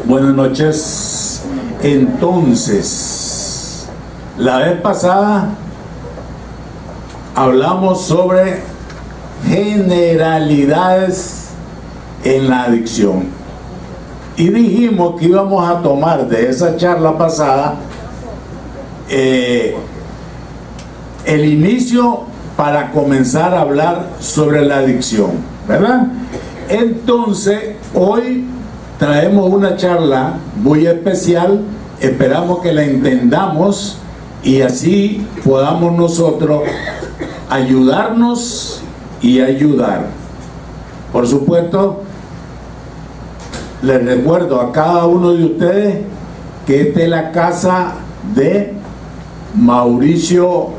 Buenas noches. Entonces, la vez pasada hablamos sobre generalidades en la adicción y dijimos que íbamos a tomar de esa charla pasada el inicio para comenzar a hablar sobre la adicción, ¿verdad? Entonces, hoy traemos una charla muy especial, esperamos que la entendamos y así podamos nosotros ayudarnos y ayudar. Por supuesto, les recuerdo a cada uno de ustedes que esta es la casa de Mauricio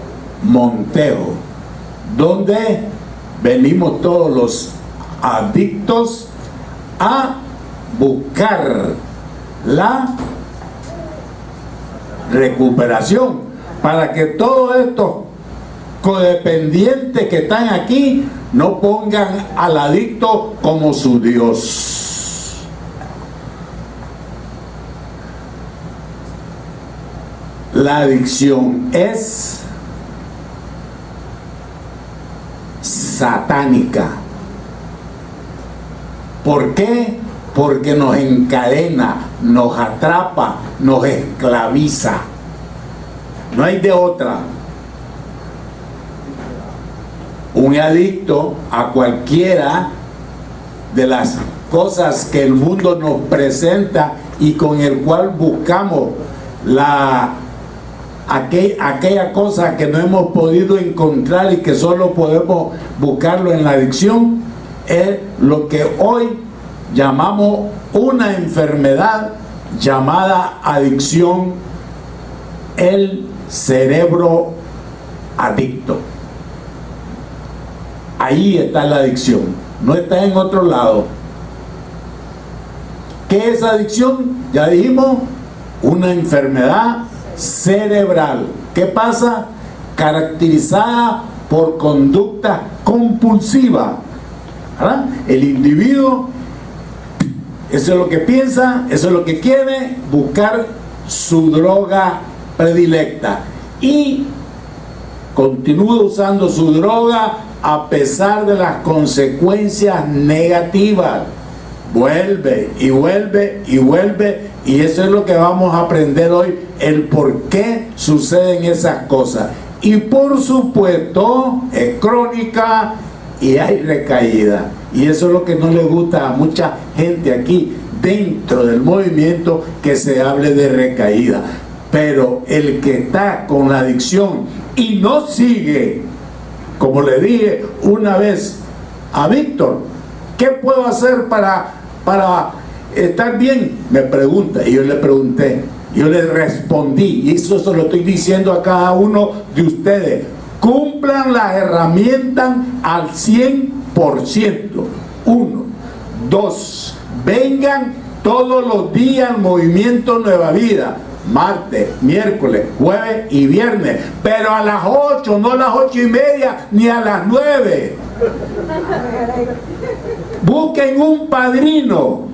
Montejo, donde venimos todos los adictos a buscar la recuperación para que todos estos codependientes que están aquí no pongan al adicto como su Dios. La adicción es satánica. ¿Por qué? Porque nos encadena, nos atrapa, nos esclaviza. No hay de otra. Un adicto a cualquiera de las cosas que el mundo nos presenta y con el cual buscamos aquella cosa que no hemos podido encontrar y que solo podemos buscarlo en la adicción, es lo que hoy llamamos una enfermedad llamada adicción, el cerebro adicto. Ahí está la adicción, no está en otro lado. ¿Qué es adicción? Ya dijimos, una enfermedad cerebral. ¿Qué pasa? Caracterizada por conducta compulsiva, ¿verdad? El individuo, eso es lo que piensa, eso es lo que quiere, buscar su droga predilecta y continúa usando su droga a pesar de las consecuencias negativas. Vuelve y vuelve y vuelve, y eso es lo que vamos a aprender hoy, el por qué suceden esas cosas. Y por supuesto es crónica y hay recaída, y eso es lo que no le gusta a mucha gente aquí dentro del movimiento, que se hable de recaída. Pero el que está con la adicción y no sigue, como le dije una vez a Víctor, ¿qué puedo hacer para estar bien? Me pregunta, y yo le pregunté, yo le respondí, y eso se lo estoy diciendo a cada uno de ustedes: cumplan las herramientas al 100%. 1. 2. Vengan todos los días al Movimiento Nueva Vida, martes, miércoles, jueves y viernes, pero a las 8, no a las 8:30 ni a las 9. Busquen un padrino.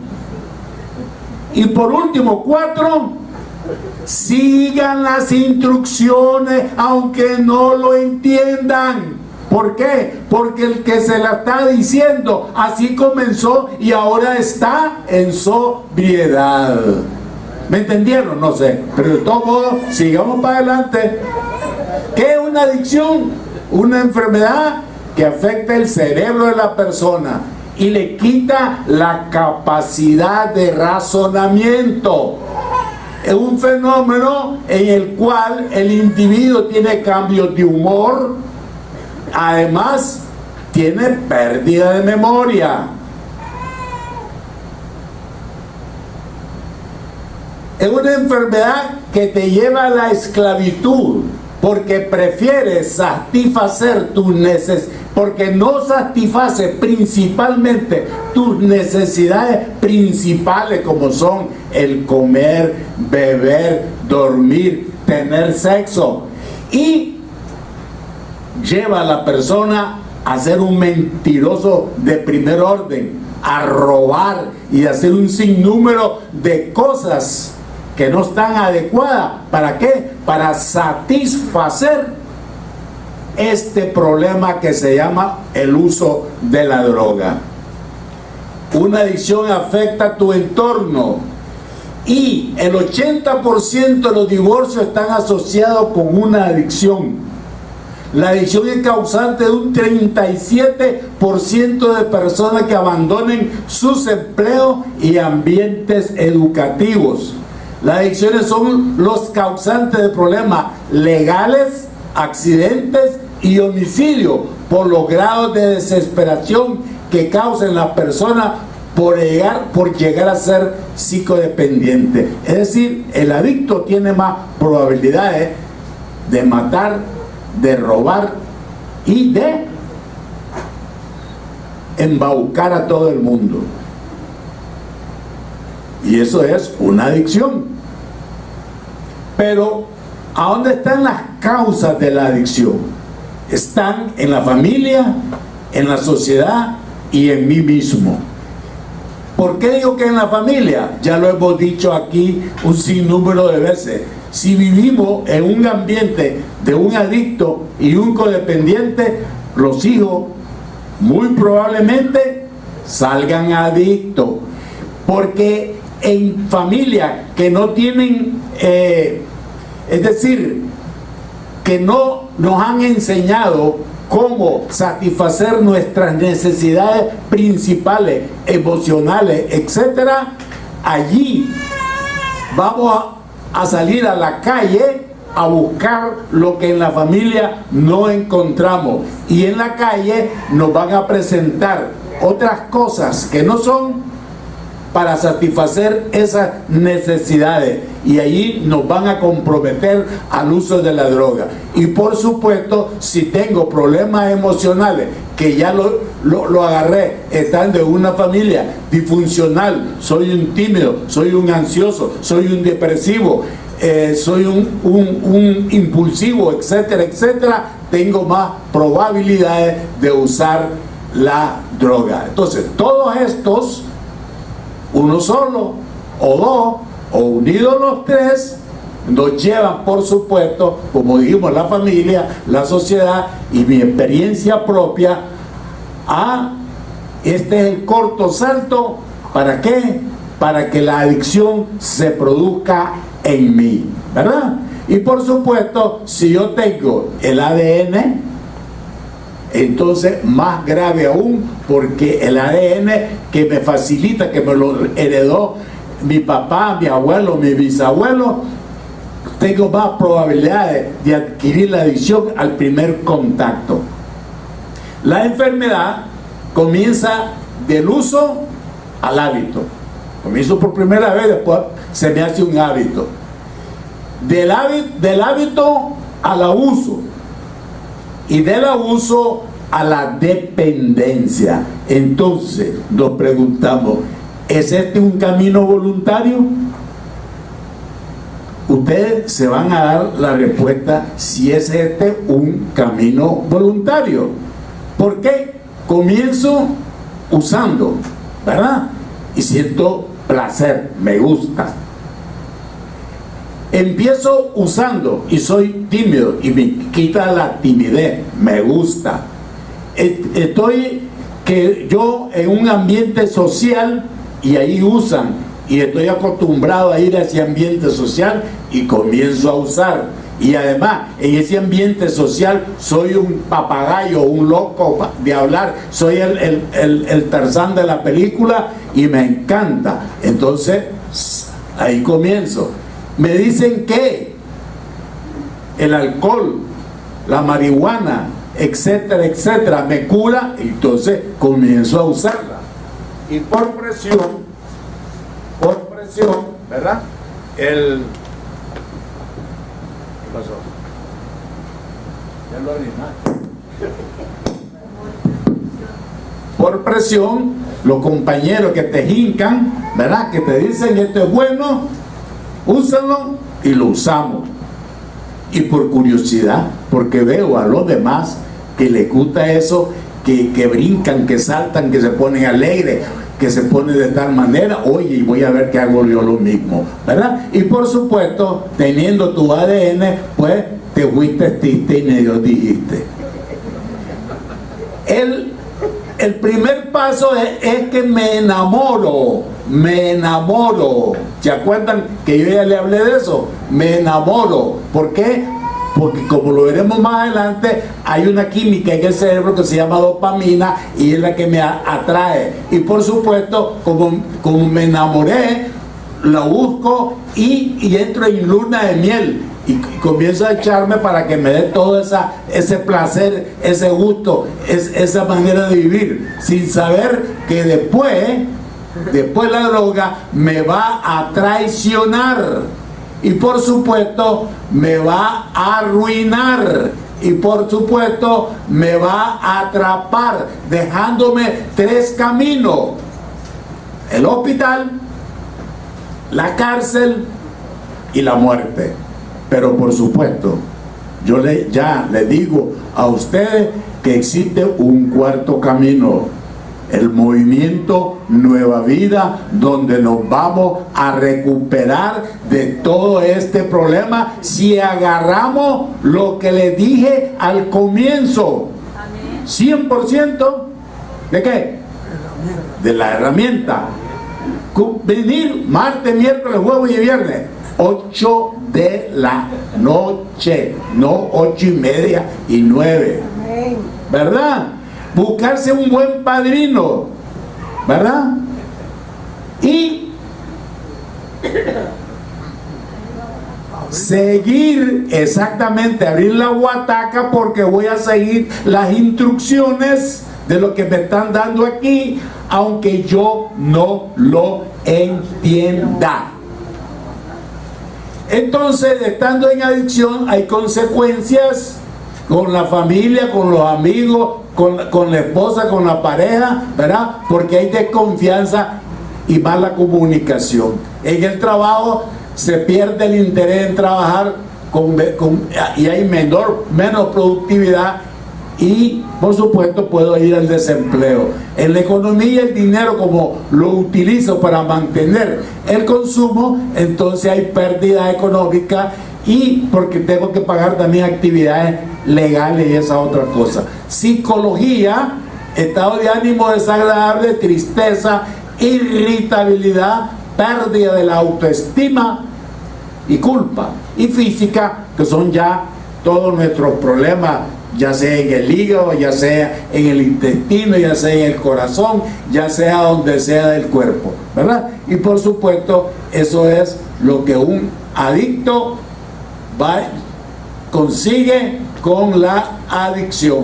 Y por último, 4, sigan las instrucciones aunque no lo entiendan. ¿Por qué? Porque el que se la está diciendo así comenzó y ahora está en sobriedad. ¿Me entendieron? No sé, pero de todos modos, sigamos para adelante. ¿Qué es una adicción? Una enfermedad que afecta el cerebro de la persona y le quita la capacidad de razonamiento. Es un fenómeno en el cual el individuo tiene cambios de humor, además tiene pérdida de memoria. Es una enfermedad que te lleva a la esclavitud, porque prefieres satisfacer tus necesidades, porque no satisface principalmente tus necesidades principales, como son el comer, beber, dormir, tener sexo, y lleva a la persona a ser un mentiroso de primer orden, a robar y a hacer un sinnúmero de cosas que no están adecuadas. ¿Para qué? Para satisfacer este problema que se llama el uso de la droga. Una adicción afecta a tu entorno y el 80% de los divorcios están asociados con una adicción. La adicción es causante de un 37% de personas que abandonen sus empleos y ambientes educativos. Las adicciones son los causantes de problemas legales, accidentes y homicidios por los grados de desesperación que causan las personas por llegar a ser psicodependiente. Es decir, el adicto tiene más probabilidades de matar, de robar y de embaucar a todo el mundo. Y eso es una adicción. Pero ¿a dónde están las causas de la adicción? Están en la familia, en la sociedad y en mí mismo. ¿Por qué digo que en la familia? Ya lo hemos dicho aquí un sinnúmero de veces. Si vivimos en un ambiente de un adicto y un codependiente, los hijos muy probablemente salgan adictos. Porque en familias que no tienen, es decir, que no nos han enseñado cómo satisfacer nuestras necesidades principales, emocionales, etcétera, allí vamos a salir a la calle a buscar lo que en la familia no encontramos, y en la calle nos van a presentar otras cosas que no son para satisfacer esas necesidades, y allí nos van a comprometer al uso de la droga. Y por supuesto, si tengo problemas emocionales que ya lo agarré, están de una familia disfuncional, soy un tímido, soy un ansioso, soy un depresivo, soy un impulsivo, etcétera, etcétera, tengo más probabilidades de usar la droga. Entonces, todos estos, uno solo o dos o unidos los tres, nos llevan, por supuesto, como dijimos, la familia, la sociedad y mi experiencia propia, a este es el corto salto. ¿Para qué? Para que la adicción se produzca en mí, ¿verdad? Y por supuesto, si yo tengo el ADN, entonces más grave aún, porque el ADN que me facilita, que me lo heredó mi papá, mi abuelo, mi bisabuelo, tengo más probabilidades de adquirir la adicción al primer contacto. La enfermedad comienza del uso al hábito. Comienzo por primera vez, después se me hace un hábito. Del hábito al abuso, y del abuso a la dependencia. Entonces nos preguntamos, ¿es este un camino voluntario? Ustedes se van a dar la respuesta si es este un camino voluntario. ¿Por qué? Comienzo usando, ¿verdad? Y siento placer, me gusta. Empiezo usando y soy tímido y me quita la timidez, me gusta. Estoy que yo en un ambiente social y ahí usan, y estoy acostumbrado a ir a ese ambiente social y comienzo a usar. Y además en ese ambiente social soy un papagayo, un loco de hablar, soy el Tarzán de la película y me encanta. Entonces ahí comienzo. Me dicen que el alcohol, la marihuana, etcétera, etcétera, me cura, entonces comienzo a usarla. Y por presión, ¿verdad? ¿Qué pasó? Ya lo orinaste. Por presión, los compañeros que te jincan, ¿verdad? Que te dicen esto es bueno, úsalo, y lo usamos. Y por curiosidad, porque veo a los demás que les gusta eso, que brincan, que saltan, que se ponen alegres, que se pone de tal manera, oye, y voy a ver que hago yo lo mismo, ¿verdad? Y por supuesto, teniendo tu ADN, pues te fuiste y medio dijiste. El primer paso es que me enamoro. ¿Se acuerdan que yo ya le hablé de eso? Me enamoro. ¿Por qué? Porque como lo veremos más adelante, hay una química en el cerebro que se llama dopamina y es la que me atrae. Y por supuesto, como me enamoré, la busco y entro en luna de miel. Y comienzo a echarme para que me dé todo ese placer, ese gusto, esa manera de vivir, sin saber que después la droga me va a traicionar y por supuesto me va a arruinar y por supuesto me va a atrapar, dejándome 3 caminos: el hospital, la cárcel y la muerte. Pero por supuesto, yo ya le digo a ustedes que existe un cuarto camino, el movimiento Nueva Vida, donde nos vamos a recuperar de todo este problema si agarramos lo que les dije al comienzo. 100% ¿de qué? De la herramienta. Venir martes, miércoles, jueves y viernes, 8 de la noche, no 8:30 y 9, ¿verdad? Buscarse un buen padrino, ¿verdad? Y seguir exactamente, abrir la guataca, porque voy a seguir las instrucciones de lo que me están dando aquí, aunque yo no lo entienda. Entonces, estando en adicción hay consecuencias con la familia, con los amigos, con la esposa, con la pareja, ¿verdad? Porque hay desconfianza y mala comunicación. En el trabajo se pierde el interés en trabajar y hay menos productividad y por supuesto puedo ir al desempleo. En la economía el dinero, como lo utilizo para mantener el consumo, entonces hay pérdida económica y porque tengo que pagar también actividades legales y esa otra cosa. Psicología, estado de ánimo desagradable, tristeza, irritabilidad, pérdida de la autoestima y culpa. Y física, que son ya todos nuestros problemas, ya sea en el hígado, ya sea en el intestino, ya sea en el corazón, ya sea donde sea del cuerpo, ¿verdad? Y por supuesto, eso es lo que un adicto consigue con la adicción.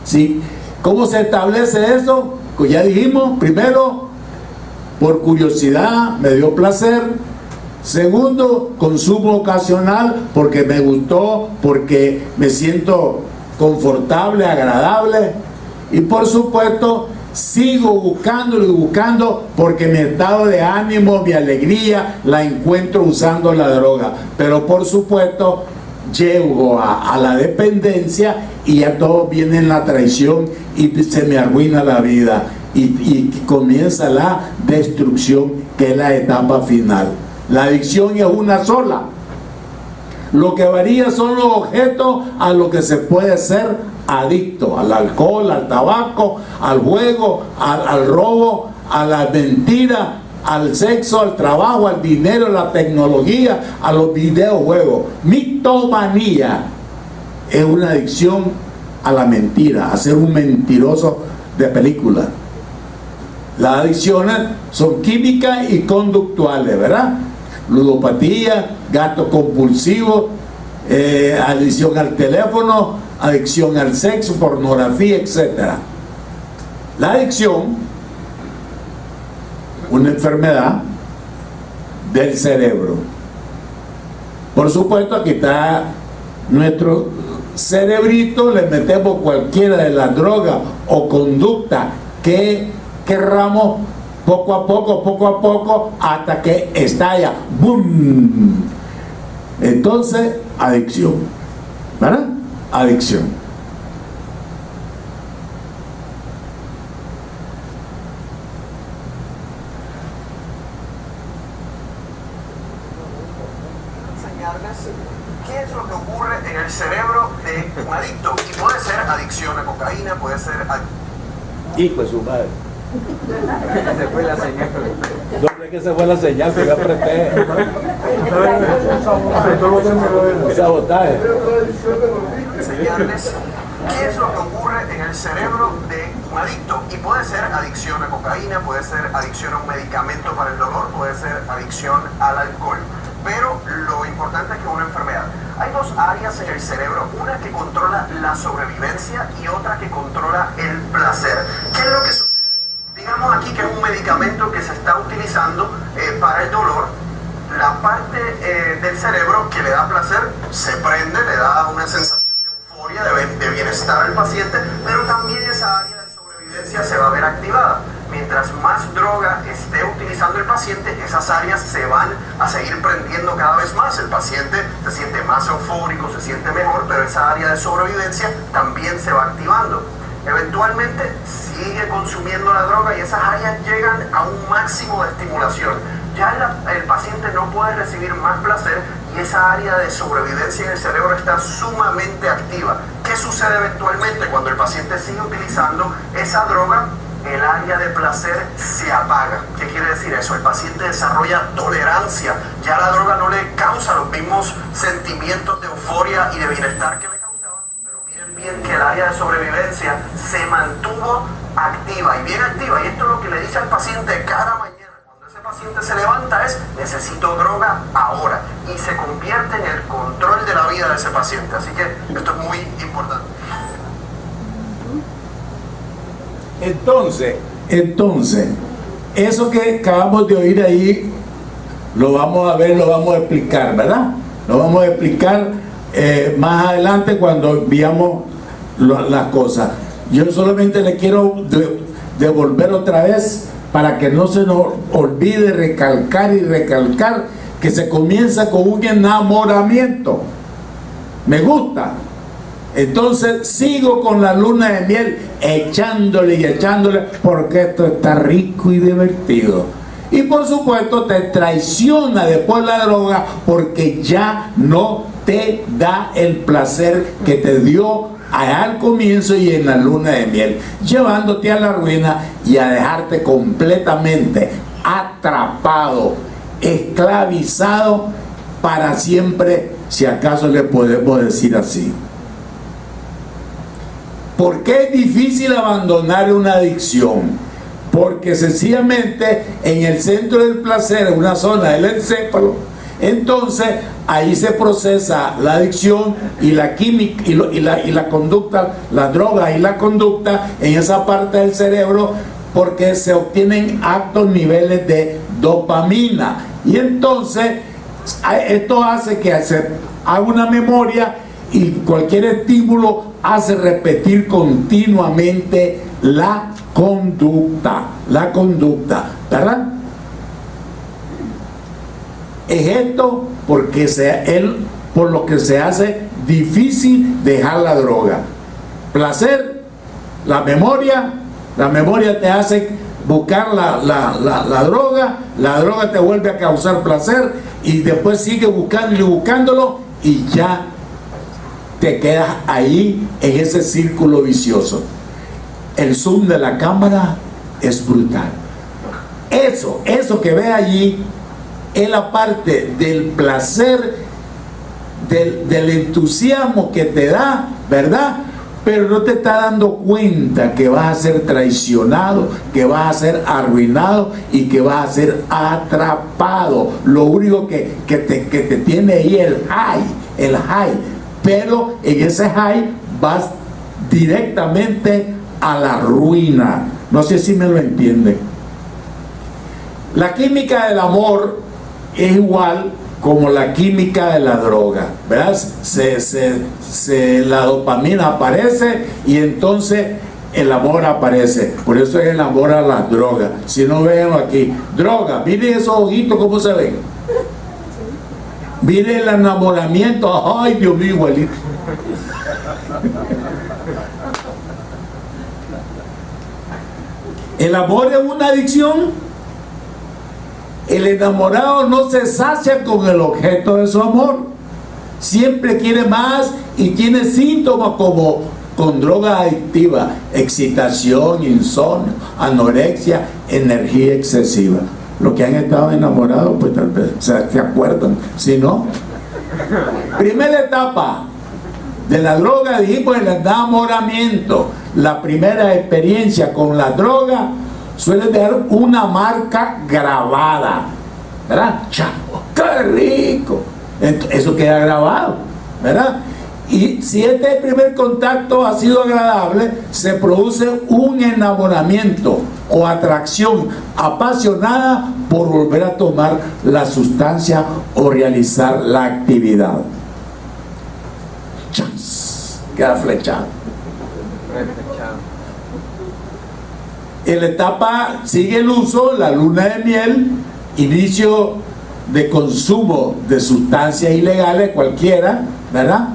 ¿Sí? ¿Cómo se establece eso? Pues ya dijimos, primero, por curiosidad, me dio placer. Segundo, consumo ocasional, porque me gustó, porque me siento confortable, agradable. Y por supuesto, sigo buscándolo y buscando, porque mi estado de ánimo, mi alegría, la encuentro usando la droga. Pero por supuesto, llego a la dependencia y ya todo viene en la traición y se me arruina la vida. Y comienza la destrucción, que es la etapa final. La adicción es una sola. Lo que varía son los objetos a lo que se puede ser adicto: al alcohol, al tabaco, al juego, al robo, a la mentira, al sexo, al trabajo, al dinero, a la tecnología, a los videojuegos. Mitomanía es una adicción a la mentira, a ser un mentiroso de película. Las adicciones son químicas y conductuales, ¿verdad? Ludopatía, gasto compulsivo, adicción al teléfono, adicción al sexo, pornografía, etc. La adicción, una enfermedad del cerebro. Por supuesto, aquí está nuestro cerebrito, le metemos cualquiera de las drogas o conducta que querramos, poco a poco, hasta que estalla. ¡Bum! Entonces, adicción, ¿verdad? Adicción. enseñarles qué es lo que ocurre en el cerebro de un adicto. Y puede ser adicción a cocaína, puede ser... Hijo de su madre. Se fue la señal. ¿Dónde que se fue la señal? Que yo apreté. Sabotaje. Enseñarles qué es lo que ocurre en el cerebro de un adicto. Y puede ser adicción a cocaína, puede ser adicción a un medicamento para el dolor, puede ser adicción al alcohol. Pero lo importante es que es una enfermedad. Hay dos áreas en el cerebro, una que controla la sobrevivencia y otra que controla el placer. ¿Qué es lo que sucede? Digamos aquí que es un medicamento que se está utilizando para el dolor. La parte del cerebro que le da placer se prende, le da una sensación de euforia, de bienestar al paciente, pero también esa área de sobrevivencia se va a ver activada. Mientras más droga esté utilizando el paciente, esas áreas se van a seguir prendiendo cada vez más. El paciente se siente más eufórico, se siente mejor, pero esa área de sobrevivencia también se va activando. Eventualmente sigue consumiendo la droga y esas áreas llegan a un máximo de estimulación. Ya el paciente no puede recibir más placer y esa área de sobrevivencia en el cerebro está sumamente activa. ¿Qué sucede eventualmente cuando el paciente sigue utilizando esa droga? El área de placer se apaga. ¿Qué quiere decir eso? El paciente desarrolla tolerancia. Ya la droga no le causa los mismos sentimientos de euforia y de bienestar que le causaba. Pero miren bien que el área de sobrevivencia se mantuvo activa y bien activa. Y esto es lo que le dice al paciente cada mañana. Cuando ese paciente se levanta es: necesito droga ahora. Y se convierte en el control de la vida de ese paciente. Así que esto es muy importante. Entonces, eso que acabamos de oír ahí, lo vamos a ver, lo vamos a explicar, ¿verdad? Lo vamos a explicar más adelante cuando veamos las cosas. Yo solamente le quiero devolver otra vez para que no se nos olvide recalcar y recalcar que se comienza con un enamoramiento. Me gusta. Entonces sigo con la luna de miel, echándole y echándole, porque esto está rico y divertido. Y por supuesto te traiciona después la droga, porque ya no te da el placer que te dio al comienzo y en la luna de miel, llevándote a la ruina y a dejarte completamente atrapado, esclavizado para siempre, si acaso le podemos decir así. ¿Por qué es difícil abandonar una adicción? Porque sencillamente en el centro del placer, en una zona del encéfalo, entonces ahí se procesa la adicción y la química y la conducta, la droga y la conducta en esa parte del cerebro, porque se obtienen altos niveles de dopamina. Y entonces esto hace que se haga una memoria y cualquier estímulo hace repetir continuamente la conducta, ¿verdad? Es esto por lo que se hace difícil dejar la droga. Placer, la memoria te hace buscar la droga te vuelve a causar placer y después sigue buscándolo y ya te quedas ahí en ese círculo vicioso. El zoom de la cámara es brutal. Eso que ve allí es la parte del placer, del entusiasmo que te da, ¿verdad? Pero no te está dando cuenta que vas a ser traicionado, que vas a ser arruinado y que vas a ser atrapado. Lo único que te tiene ahí el high. Pero en ese high vas directamente a la ruina. No sé si me lo entienden. La química del amor es igual como la química de la droga, ¿verdad? La dopamina aparece y entonces el amor aparece. Por eso es el amor a las drogas. Si no ven aquí, droga, miren esos ojitos cómo se ven. Miren el enamoramiento, ay Dios mío, igualito. El amor es una adicción. El enamorado no se sacia con el objeto de su amor. siempre quiere más y tiene síntomas como con drogas adictivas, excitación, insomnio, anorexia, energía excesiva. Los que han estado enamorados, pues tal vez se acuerdan, si no. Primera etapa de la droga, dijimos, el enamoramiento. La primera experiencia con la droga suele tener una marca grabada, ¿verdad? ¡Chavo! ¡Qué rico! Eso queda grabado, ¿verdad? Y si este primer contacto ha sido agradable, se produce un enamoramiento o atracción apasionada por volver a tomar la sustancia o realizar la actividad. ¡Chas! Queda flechado. En la etapa sigue el uso, la luna de miel, inicio de consumo de sustancias ilegales, cualquiera, ¿verdad?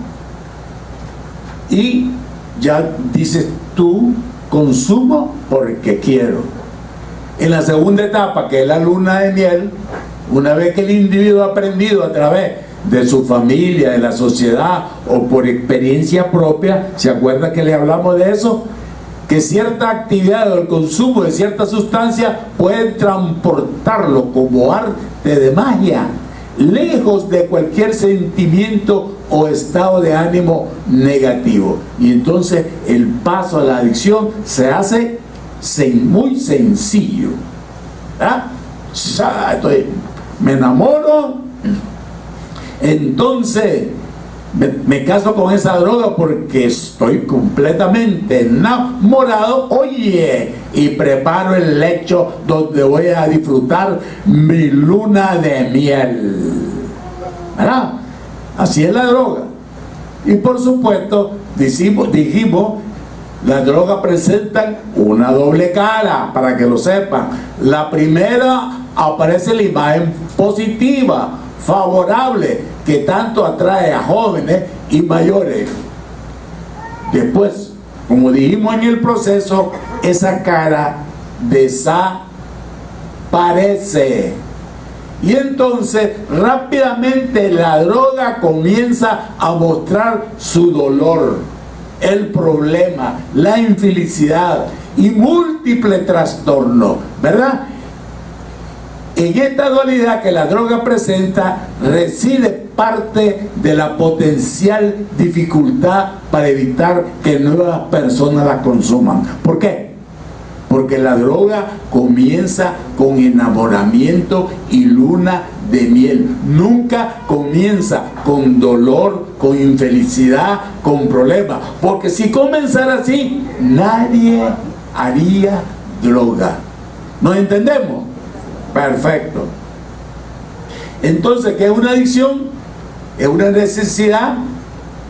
Y ya dices tú, consumo porque quiero. En la segunda etapa, que es la luna de miel, una vez que el individuo ha aprendido a través de su familia, de la sociedad o por experiencia propia, ¿se acuerda que le hablamos de eso? Que cierta actividad o el consumo de cierta sustancia puede transportarlo como arte de magia, lejos de cualquier sentimiento o estado de ánimo negativo. Y entonces el paso a la adicción se hace muy sencillo. ¿Ah? Me enamoro, entonces me caso con esa droga porque estoy completamente enamorado, oye, y preparo el lecho donde voy a disfrutar mi luna de miel, ¿verdad? Así es la droga. Y por supuesto, dijimos, las drogas presentan una doble cara, para que lo sepan. La primera, aparece la imagen positiva, favorable, que tanto atrae a jóvenes y mayores. Después, como dijimos en el proceso, esa cara desaparece. Y entonces rápidamente la droga comienza a mostrar su dolor, el problema, la infelicidad y múltiples trastornos, ¿verdad? En esta dualidad que la droga presenta reside parte de la potencial dificultad para evitar que nuevas personas la consuman. ¿Por qué? Porque la droga comienza con enamoramiento y luna de miel. Nunca comienza con dolor, con infelicidad, con problemas. Porque si comenzara así, nadie haría droga. ¿Nos entendemos? Perfecto. Entonces, ¿qué es una adicción? Es una necesidad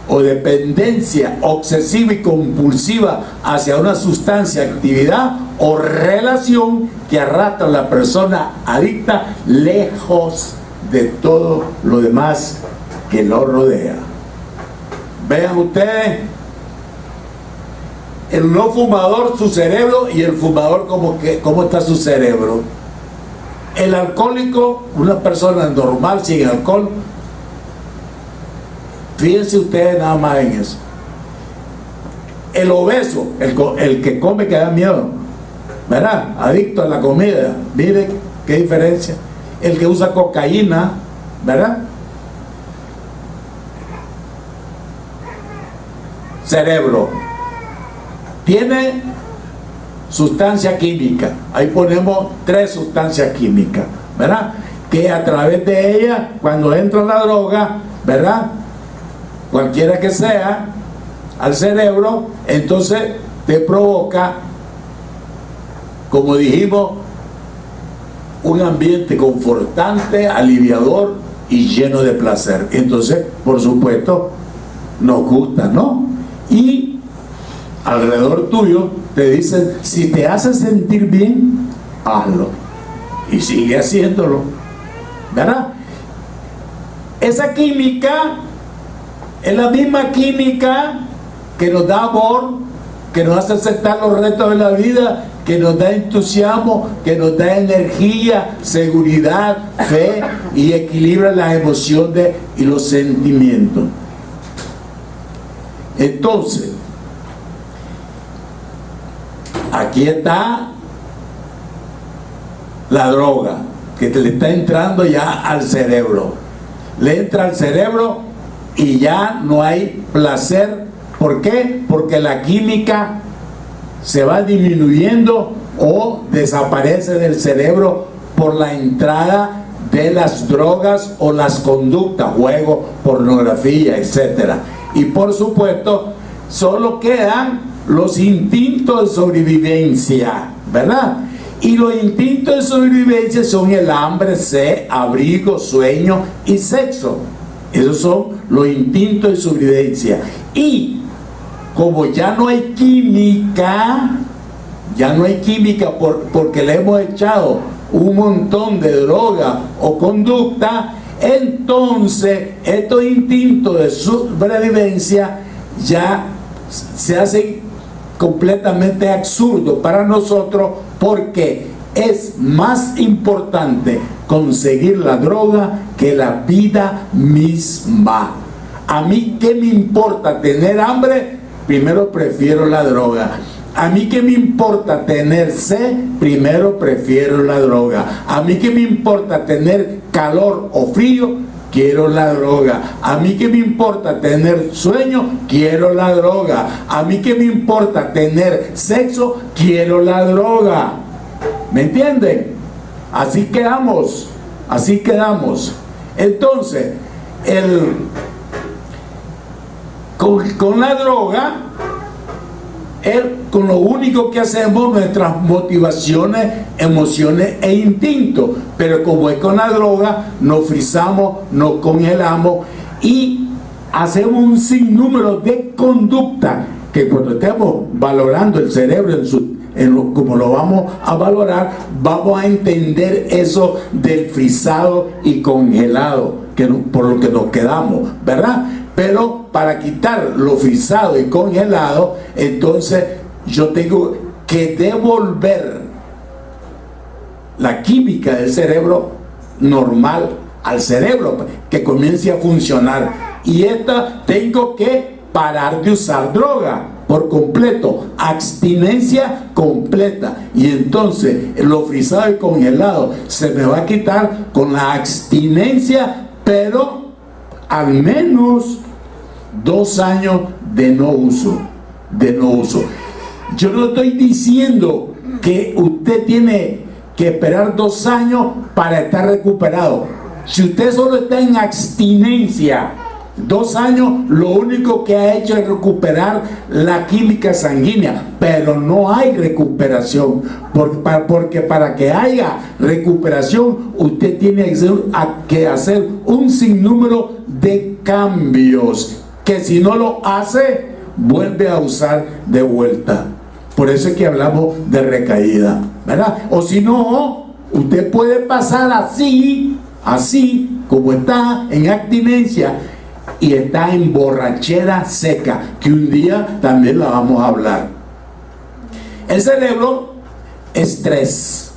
o dependencia obsesiva y compulsiva hacia una sustancia, actividad o relación que arrastra a la persona adicta lejos de todo lo demás que lo rodea. Vean ustedes, el no fumador, su cerebro, y el fumador, ¿cómo está su cerebro? El alcohólico, una persona normal sin alcohol, fíjense ustedes nada más en eso. El obeso, el que come que da miedo, ¿verdad? Adicto a la comida, mire qué diferencia. El que usa cocaína, ¿verdad? Cerebro. Tiene sustancia química. Ahí ponemos 3 sustancias químicas, ¿verdad? Que a través de ellas, cuando entra la droga, ¿verdad? Cualquiera que sea, al cerebro, entonces te provoca, como dijimos, un ambiente confortante, aliviador y lleno de placer. Entonces, por supuesto, nos gusta, ¿no? Y alrededor tuyo te dicen, si te hace sentir bien, hazlo. Y sigue haciéndolo, ¿verdad? Esa química es la misma química que nos da amor, que nos hace aceptar los retos de la vida, que nos da entusiasmo, que nos da energía, seguridad, fe y equilibra las emociones y los sentimientos. Entonces, aquí está la droga que le está entrando ya al cerebro. Le entra al cerebro y ya no hay placer. ¿Por qué? Porque la química se va disminuyendo o desaparece del cerebro por la entrada de las drogas o las conductas, juego, pornografía, etc. Y por supuesto, solo quedan los instintos de sobrevivencia, ¿verdad? Y los instintos de sobrevivencia son el hambre, sed, abrigo, sueño y sexo. Esos son los instintos de sobrevivencia. Y como ya no hay química, porque le hemos echado un montón de droga o conducta, entonces estos instintos de sobrevivencia ya se hacen completamente absurdos para nosotros, porque es más importante conseguir la droga que la vida misma. A mí, ¿qué me importa tener hambre? Primero prefiero la droga. A mí, ¿qué me importa tener sed? Primero prefiero la droga. A mí, ¿qué me importa tener calor o frío? Quiero la droga. A mí, ¿qué me importa tener sueño? Quiero la droga. A mí, ¿qué me importa tener sexo? Quiero la droga. ¿Me entienden? Así quedamos. Así quedamos. Entonces, con la droga, con lo único que hacemos nuestras motivaciones, emociones e instintos. Pero como es con la droga, nos frizamos, nos congelamos y hacemos un sinnúmero de conductas que cuando estemos valorando el cerebro como lo vamos a valorar, vamos a entender eso del frizado y congelado, por lo que nos quedamos, ¿verdad? Pero para quitar lo frisado y congelado, entonces yo tengo que devolver la química del cerebro normal al cerebro, que comience a funcionar. Y tengo que parar de usar droga por completo, abstinencia completa. Y entonces lo frisado y congelado se me va a quitar con la abstinencia, pero al menos 2 años de no uso. Yo no estoy diciendo que usted tiene que esperar 2 años para estar recuperado. Si usted solo está en abstinencia 2 años, lo único que ha hecho es recuperar la química sanguínea, pero no hay recuperación, porque para que haya recuperación usted tiene que hacer un sinnúmero de cambios, que si no lo hace, vuelve a usar de vuelta. Por eso es que hablamos de recaída, ¿verdad? O si no, usted puede pasar así como está en abstinencia, y está en borrachera seca, que un día también la vamos a hablar. El cerebro es 3.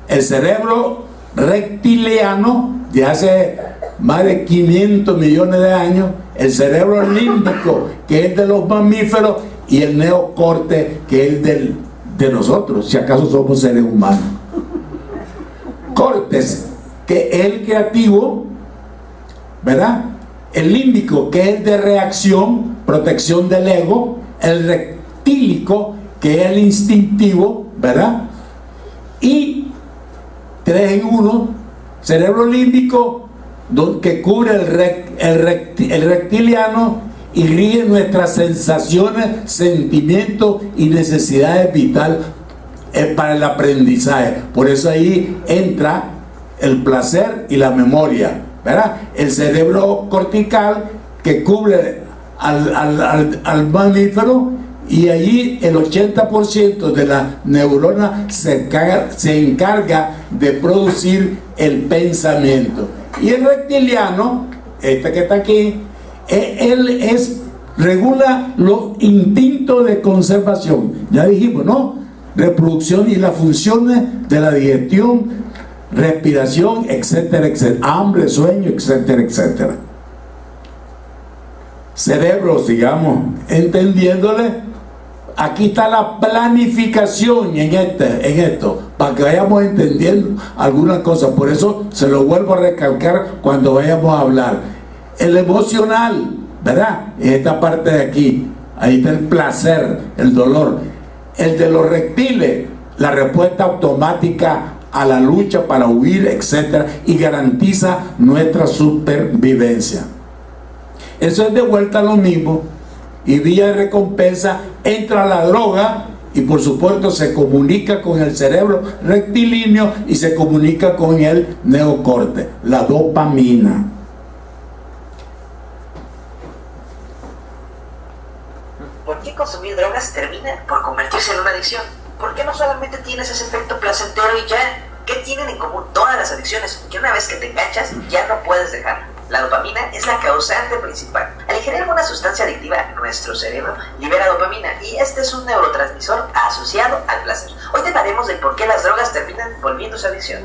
El cerebro reptiliano, de hace más de 500 millones de años, el cerebro límbico, que es de los mamíferos, y el neocorte, que es de nosotros, si acaso somos seres humanos. Cortes, que es el creativo, ¿verdad? El límbico, que es de reacción, protección del ego. El reptílico, que es el instintivo, ¿verdad? Y 3 en 1, cerebro límbico, que cubre el reptiliano y rige nuestras sensaciones, sentimientos y necesidades vitales para el aprendizaje. Por eso ahí entra el placer y la memoria, ¿verdad? El cerebro cortical, que cubre al mamífero, y allí el 80% de la neurona se encarga de producir el pensamiento. Y el reptiliano, que está aquí, él regula los instintos de conservación. Ya dijimos, ¿no? reproducción y las funciones de la digestión, respiración, etcétera, etcétera, hambre, sueño, etcétera, etcétera. Cerebro, sigamos entendiéndole. Aquí está la planificación en esto, para que vayamos entendiendo algunas cosas. Por eso se lo vuelvo a recalcar cuando vayamos a hablar. El emocional, ¿verdad? En esta parte de aquí, ahí está el placer, el dolor. El de los reptiles, la respuesta automática a la lucha para huir, etcétera, y garantiza nuestra supervivencia. Eso es de vuelta a lo mismo. Y vía de recompensa entra la droga y por supuesto se comunica con el cerebro rectilíneo y se comunica con el neocorte, la dopamina. ¿Por qué consumir drogas termina por convertirse en una adicción? ¿Por qué no solamente tienes ese efecto placentero y ya? ¿Qué tienen en común todas las adicciones? Que una vez que te enganchas ya no puedes dejarlo. La dopamina es la causante principal. Al ingerir alguna sustancia adictiva, nuestro cerebro libera dopamina y este es un neurotransmisor asociado al placer. Hoy te hablaremos de por qué las drogas terminan volviéndose adicción.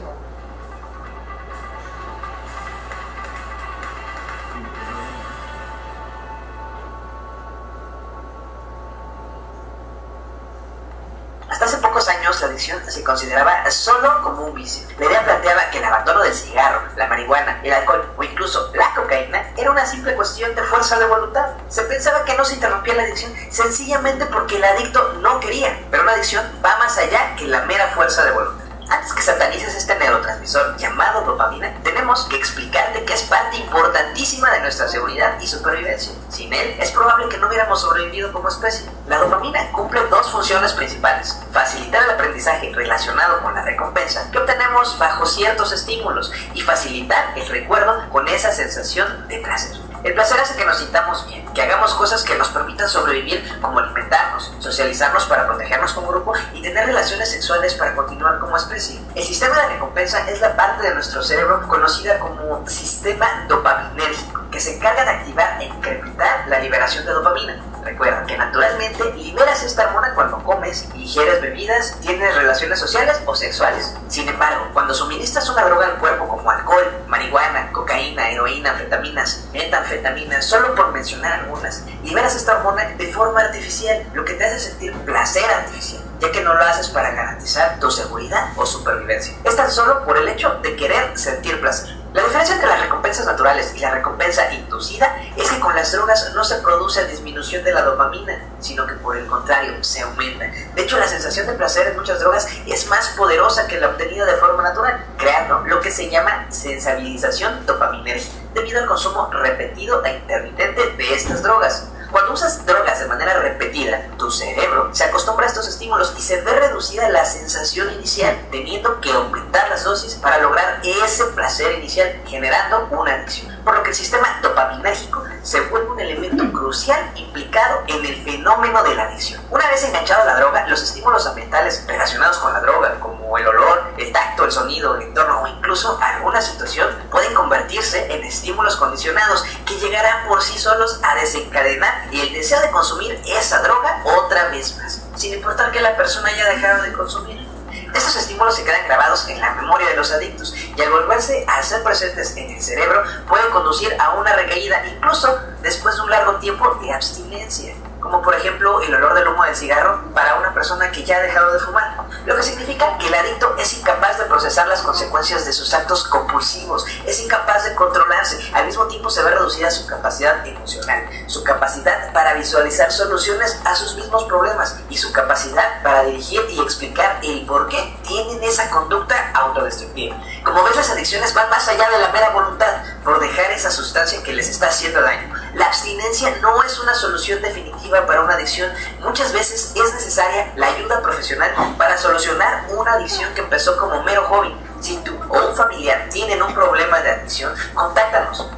Hasta hace pocos años la adicción se consideraba solo como un vicio. La idea planteaba que el abandono del cigarro, la marihuana, el alcohol o incluso la cocaína era una simple cuestión de fuerza de voluntad. Se pensaba que no se interrumpía la adicción sencillamente porque el adicto no quería, pero una adicción va más allá que la mera fuerza de voluntad. Antes que satanices este neurotransmisor llamado dopamina, tenemos que explicarte que es parte importantísima de nuestra seguridad y supervivencia. Sin él, es probable que no hubiéramos sobrevivido como especie. La dopamina cumple dos funciones principales: facilitar el aprendizaje relacionado con la recompensa que obtenemos bajo ciertos estímulos y facilitar el recuerdo con esa sensación de placer. El placer hace que nos sintamos bien, que hagamos cosas que nos permitan sobrevivir, como alimentarnos, socializarnos para protegernos como grupo y tener relaciones sexuales para continuar como especie. El sistema de recompensa es la parte de nuestro cerebro conocida como sistema dopaminérgico, que se encarga de activar e incrementar la liberación de dopamina. Recuerda que naturalmente liberas esta hormona cuando comes, ingieres bebidas, tienes relaciones sociales o sexuales. Sin embargo, cuando suministras una droga al cuerpo como alcohol, marihuana, cocaína, heroína, anfetaminas, metanfetaminas, solo por mencionar algunas, liberas esta hormona de forma artificial, lo que te hace sentir placer artificial, ya que no lo haces para garantizar tu seguridad o supervivencia. Es tan solo por el hecho de querer sentir placer. La diferencia entre las recompensas naturales y la recompensa inducida es que con las drogas no se produce disminución de la dopamina, sino que por el contrario, se aumenta. De hecho, la sensación de placer en muchas drogas es más poderosa que la obtenida de forma natural, creando lo que se llama sensibilización dopaminérgica, debido al consumo repetido e intermitente de estas drogas. Cuando usas drogas de manera repetida, tu cerebro se acostumbra a estos estímulos y se ve reducida la sensación inicial, teniendo que aumentar las dosis para lograr ese placer inicial, generando una adicción. Por lo que el sistema dopaminérgico se vuelve un elemento crucial implicado en el fenómeno de la adicción. Una vez enganchado a la droga, los estímulos ambientales relacionados con la droga, como el olor, el tacto, el sonido, el entorno o incluso alguna situación, pueden convertirse en estímulos condicionados que llegarán por sí solos a desencadenar el deseo de consumir esa droga otra vez más, sin importar que la persona haya dejado de consumir. Estos estímulos se quedan grabados en la memoria de los adictos y al volverse a ser presentes en el cerebro pueden conducir a una recaída, incluso después de un largo tiempo de abstinencia, como por ejemplo el olor del humo del cigarro para una persona que ya ha dejado de fumar, lo que significa que el adicto es incapaz de procesar las consecuencias de sus actos compulsivos, es incapaz de controlarse, al mismo tiempo se ve reducida su capacidad emocional, su capacidad para visualizar soluciones a sus mismos problemas y su capacidad para dirigir y explicar el por qué tienen esa conducta autodestructiva. Como ves, las adicciones van más allá de la mera voluntad por dejar esa sustancia que les está haciendo daño. La abstinencia no es una solución definitiva para una adicción. Muchas veces es necesaria la ayuda profesional para solucionar una adicción que empezó como mero hobby. Si tú o un familiar tienen un problema de adicción, contáctanos.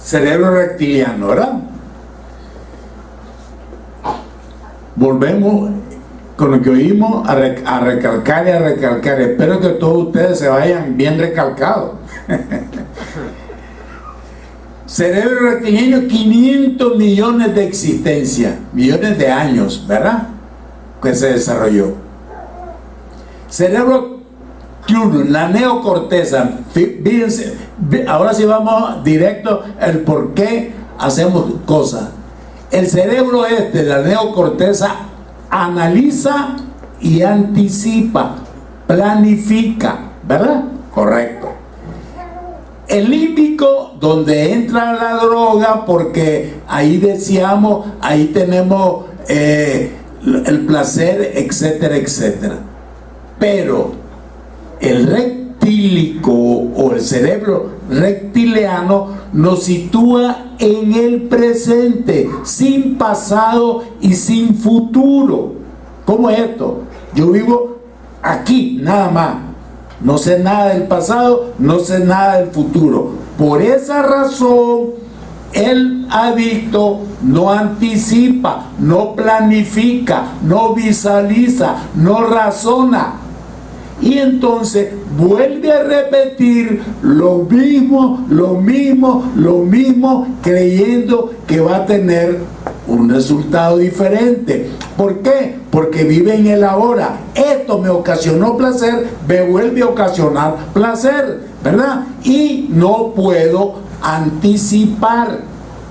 Cerebro reptiliano, ¿verdad? Volvemos con lo que oímos a recalcar y a recalcar. Espero que todos ustedes se vayan bien recalcados. Cerebro reptiliano, 500 millones de existencia, millones de años, ¿verdad? que se desarrolló. Cerebro diurno, la neocorteza. Fíjense, ahora sí vamos directo al por qué hacemos cosas. El cerebro la neocorteza, analiza y anticipa, planifica, ¿verdad? Correcto. El límbico, donde entra la droga, porque ahí decíamos, ahí tenemos el placer, etcétera, etcétera. Pero el rectílico o el cerebro reptiliano nos sitúa en el presente, sin pasado y sin futuro. ¿Cómo es esto? Yo vivo aquí, nada más. No sé nada del pasado, no sé nada del futuro. Por esa razón, el adicto no anticipa, no planifica, no visualiza, no razona. Y entonces vuelve a repetir lo mismo, creyendo que va a tener un resultado diferente. ¿Por qué? Porque vive en el ahora. Esto me ocasionó placer, me vuelve a ocasionar placer, ¿verdad? Y no puedo anticipar,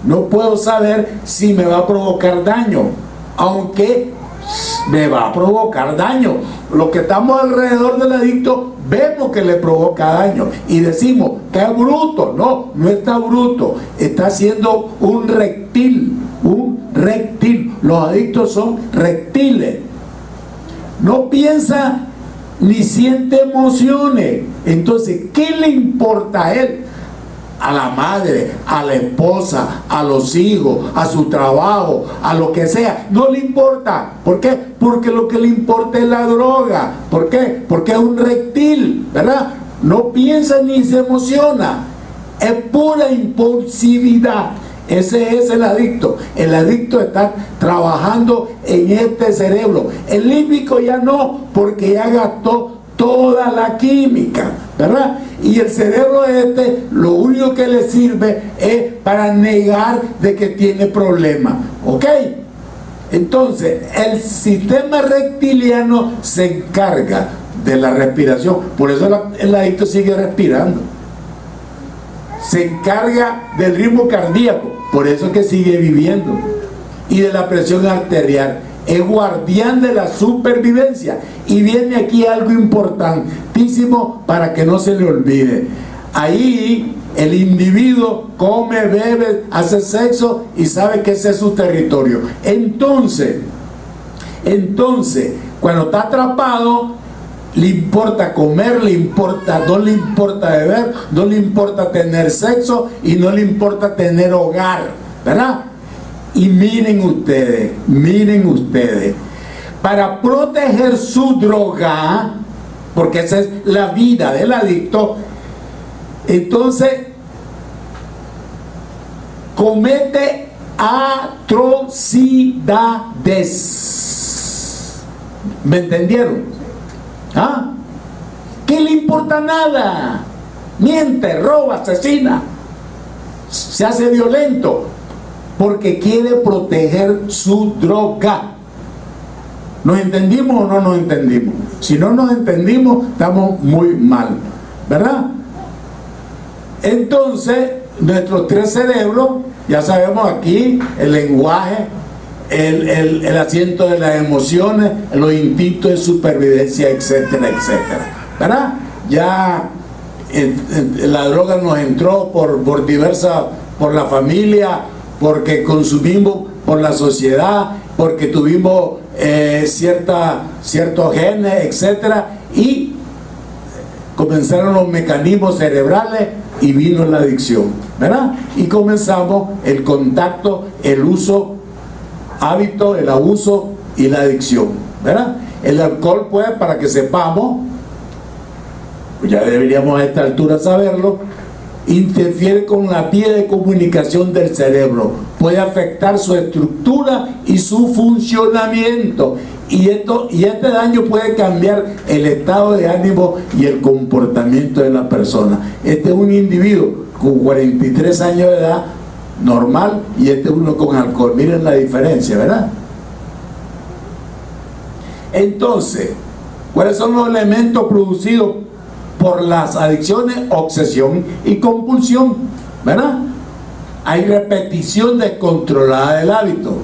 no puedo saber si me va a provocar daño, aunque me va a provocar daño. Los que estamos alrededor del adicto vemos que le provoca daño y decimos que es bruto. No, no está bruto, está siendo un reptil. Los adictos son reptiles. No piensa ni siente emociones. Entonces, ¿qué le importa a él? A la madre, a la esposa, a los hijos, a su trabajo, a lo que sea, no le importa. ¿Por qué? Porque lo que le importa es la droga. ¿Por qué? Porque es un reptil, ¿verdad? No piensa ni se emociona, es pura impulsividad. Ese es el adicto. El adicto está trabajando en este cerebro. El límbico ya no, porque ya gastó toda la química, ¿verdad? Y el cerebro lo único que le sirve es para negar de que tiene problemas, ¿ok? Entonces, el sistema reptiliano se encarga de la respiración. Por eso el adicto sigue respirando. Se encarga del ritmo cardíaco, por eso es que sigue viviendo, y de la presión arterial. Es guardián de la supervivencia. Y viene aquí algo importantísimo para que no se le olvide. Ahí el individuo come, bebe, hace sexo y sabe que ese es su territorio. Entonces, cuando está atrapado, le importa comer, no le importa beber, no le importa tener sexo y no le importa tener hogar, ¿verdad? Y miren ustedes, para proteger su droga, porque esa es la vida del adicto, entonces comete atrocidades. ¿Me entendieron? ¿Ah? ¿Qué le importa nada? Miente, roba, asesina, se hace violento, porque quiere proteger su droga. ¿Nos entendimos o no nos entendimos? Si no nos entendimos, estamos muy mal, ¿verdad? Entonces, nuestros tres cerebros, ya sabemos aquí, el lenguaje, el asiento de las emociones, los instintos de supervivencia, etcétera, etcétera, ¿verdad? Ya la droga nos entró por la familia, porque consumimos, por la sociedad, porque tuvimos ciertos genes, etcétera, y comenzaron los mecanismos cerebrales y vino la adicción, ¿verdad? Y comenzamos el contacto, el uso, hábito, el abuso y la adicción, ¿verdad? El alcohol, pues, para que sepamos, ya deberíamos a esta altura saberlo, interfiere con la vía de comunicación del cerebro, puede afectar su estructura y su funcionamiento, y este daño puede cambiar el estado de ánimo y el comportamiento de la persona. Este es un individuo con 43 años de edad normal, y este es uno con alcohol. Miren la diferencia, ¿verdad? Entonces, ¿cuáles son los elementos producidos por las adicciones? Obsesión y compulsión, ¿verdad? Hay repetición descontrolada del hábito,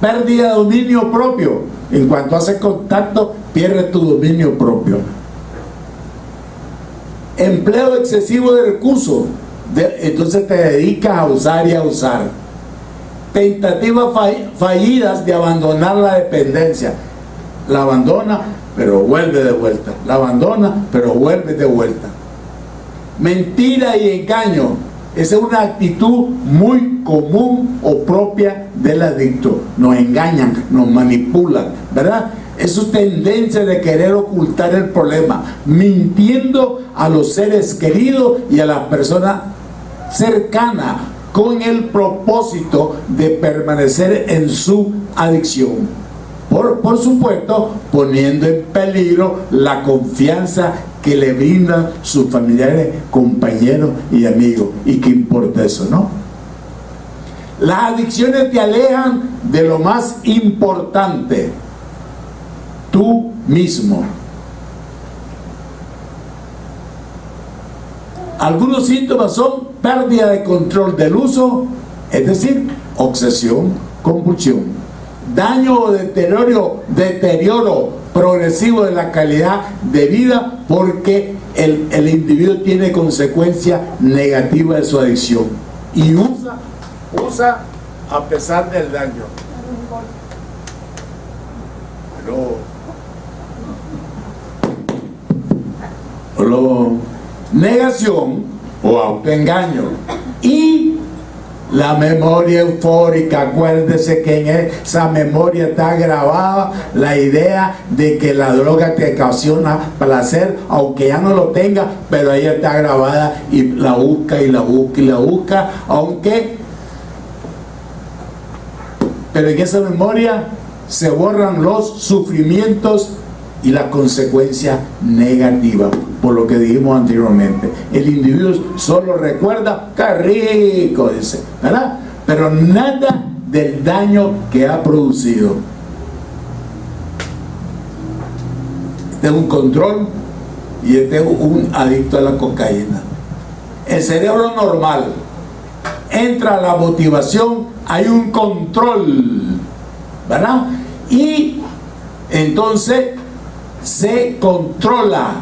pérdida de dominio propio. En cuanto haces contacto, pierdes tu dominio propio. Empleo excesivo de recursos, entonces te dedicas a usar y a usar. Tentativas fallidas de abandonar la dependencia. La abandona, pero vuelve de vuelta. La abandona, pero vuelve de vuelta. Mentira y engaño. Esa es una actitud muy común o propia del adicto. Nos engañan, nos manipulan, ¿verdad? Es su tendencia de querer ocultar el problema, mintiendo a los seres queridos y a las personas cercanas, con el propósito de permanecer en su adicción. Por supuesto, poniendo en peligro la confianza que le brindan sus familiares, compañeros y amigos. ¿Y qué importa eso, no? Las adicciones te alejan de lo más importante, tú mismo. Algunos síntomas son pérdida de control del uso, es decir, obsesión, compulsión, daño o deterioro progresivo de la calidad de vida, porque el individuo tiene consecuencias negativas de su adicción y usa a pesar del daño. Negación o autoengaño y la memoria eufórica. Acuérdese que en esa memoria está grabada la idea de que la droga te ocasiona placer, aunque ya no lo tenga, pero ahí está grabada y la busca y la busca y la busca, pero en esa memoria se borran los sufrimientos y las consecuencias negativas, por lo que dijimos anteriormente. El individuo solo recuerda, ¡qué rico!, dice, ¿verdad? Pero nada del daño que ha producido. Este es un control y este es un adicto a la cocaína. El cerebro normal entra a la motivación, hay un control, ¿verdad? Y entonces se controla,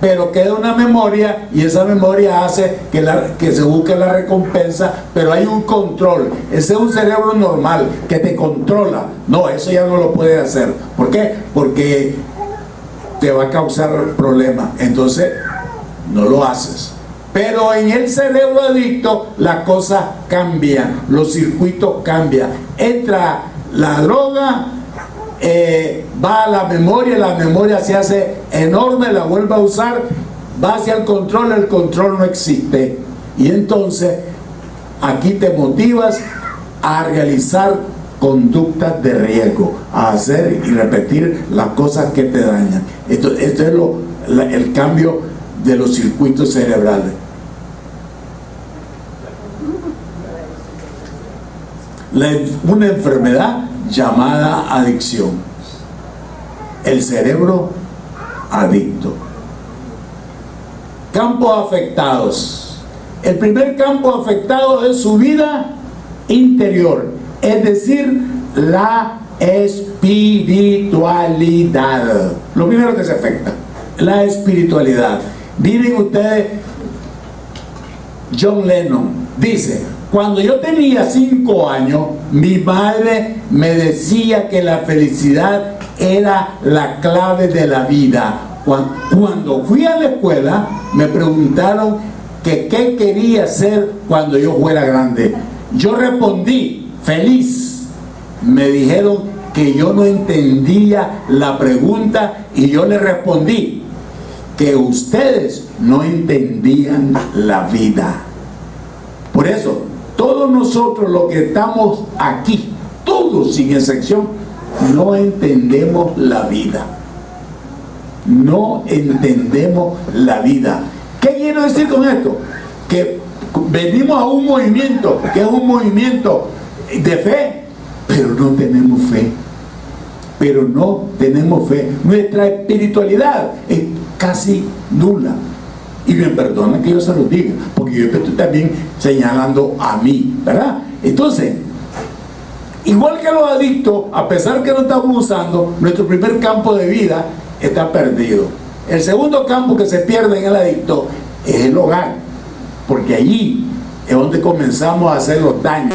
pero queda una memoria y esa memoria hace que se busque la recompensa, pero hay un control. Ese es un cerebro normal que te controla. No, eso ya no lo puedes hacer. ¿Por qué? Porque te va a causar problemas, entonces no lo haces. Pero en el cerebro adicto las cosas cambian, los circuitos cambian. Entra la droga, va a la memoria se hace enorme, la vuelve a usar, va hacia el control no existe. Y entonces aquí te motivas a realizar conductas de riesgo, a hacer y repetir las cosas que te dañan. Esto es el cambio de los circuitos cerebrales. Una enfermedad llamada adicción, el cerebro adicto. Campos afectados. El primer campo afectado es su vida interior, es decir, la espiritualidad. Lo primero que se afecta, la espiritualidad. Miren ustedes, John Lennon dice: cuando yo tenía 5 años, mi madre me decía que la felicidad era la clave de la vida. Cuando fui a la escuela, me preguntaron que qué quería ser cuando yo fuera grande. Yo respondí: feliz. Me dijeron que yo no entendía la pregunta y yo le respondí que ustedes no entendían la vida. Por eso, todos nosotros los que estamos aquí, todos sin excepción, no entendemos la vida. No entendemos la vida. ¿Qué quiero decir con esto? Que venimos a un movimiento, que es un movimiento de fe, pero no tenemos fe. pero no tenemos fe. Nuestra espiritualidad es casi nula. Y me perdonan que yo se los diga, porque yo estoy también señalando a mí, ¿verdad? Entonces, igual que los adictos, a pesar que no estamos usando, nuestro primer campo de vida está perdido. El segundo campo que se pierde en el adicto es el hogar, porque allí es donde comenzamos a hacer los daños.